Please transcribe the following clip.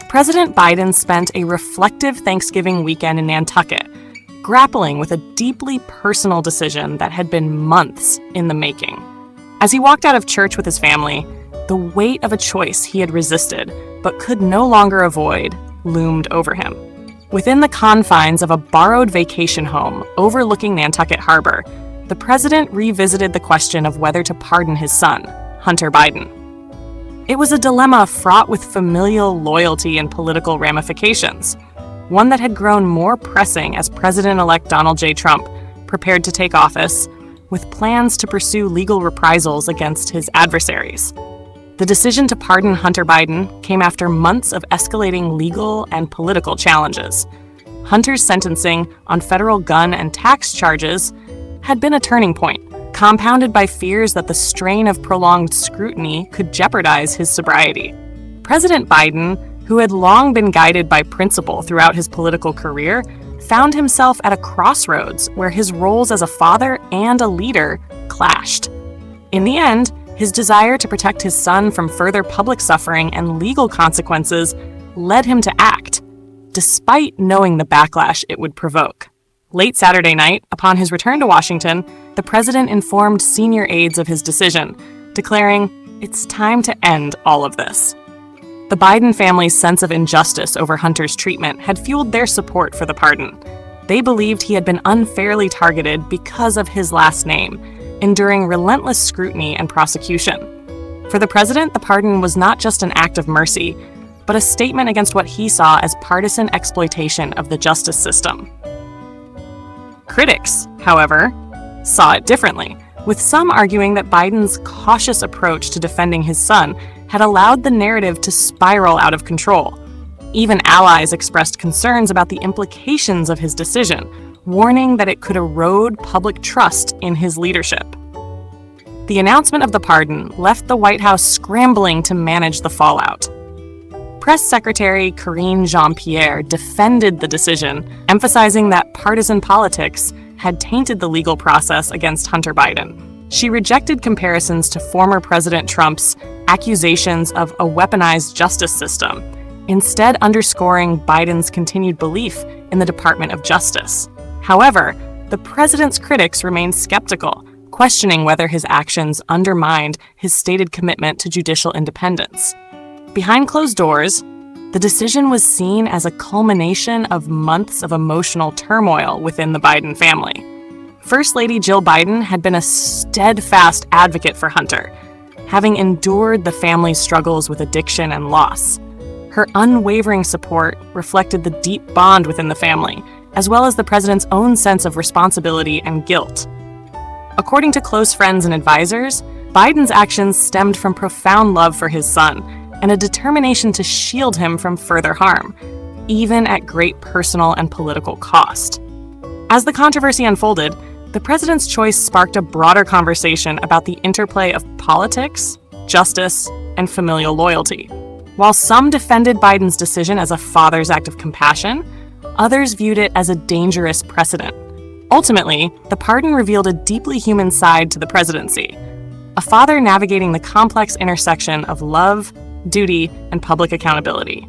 President Biden spent a reflective Thanksgiving weekend in Nantucket, grappling with a deeply personal decision that had been months in the making. As he walked out of church with his family, the weight of a choice he had resisted but could no longer avoid loomed over him. Within the confines of a borrowed vacation home overlooking Nantucket Harbor, the president revisited the question of whether to pardon his son, Hunter Biden. It was a dilemma fraught with familial loyalty and political ramifications, one that had grown more pressing as President-elect Donald J. Trump prepared to take office, with plans to pursue legal reprisals against his adversaries. The decision to pardon Hunter Biden came after months of escalating legal and political challenges. Hunter's sentencing on federal gun and tax charges had been a turning point, compounded by fears that the strain of prolonged scrutiny could jeopardize his sobriety. President Biden, who had long been guided by principle throughout his political career, found himself at a crossroads where his roles as a father and a leader clashed. In the end, his desire to protect his son from further public suffering and legal consequences led him to act, despite knowing the backlash it would provoke. Late Saturday night, upon his return to Washington, the president informed senior aides of his decision, declaring, "It's time to end all of this." The Biden family's sense of injustice over Hunter's treatment had fueled their support for the pardon. They believed he had been unfairly targeted because of his last name, enduring relentless scrutiny and prosecution. For the president, the pardon was not just an act of mercy, but a statement against what he saw as partisan exploitation of the justice system. Critics, however, saw it differently, with some arguing that Biden's cautious approach to defending his son had allowed the narrative to spiral out of control. Even allies expressed concerns about the implications of his decision, warning that it could erode public trust in his leadership. The announcement of the pardon left the White House scrambling to manage the fallout. Press Secretary Karine Jean-Pierre defended the decision, emphasizing that partisan politics had tainted the legal process against Hunter Biden. She rejected comparisons to former President Trump's accusations of a weaponized justice system, instead underscoring Biden's continued belief in the Department of Justice. However, the president's critics remained skeptical, questioning whether his actions undermined his stated commitment to judicial independence. Behind closed doors, the decision was seen as a culmination of months of emotional turmoil within the Biden family. First Lady Jill Biden had been a steadfast advocate for Hunter, having endured the family's struggles with addiction and loss. Her unwavering support reflected the deep bond within the family, as well as the president's own sense of responsibility and guilt. According to close friends and advisors, Biden's actions stemmed from profound love for his son and a determination to shield him from further harm, even at great personal and political cost. As the controversy unfolded, the president's choice sparked a broader conversation about the interplay of politics, justice, and familial loyalty. While some defended Biden's decision as a father's act of compassion, others viewed it as a dangerous precedent. Ultimately, the pardon revealed a deeply human side to the presidency, a father navigating the complex intersection of love, duty, and public accountability.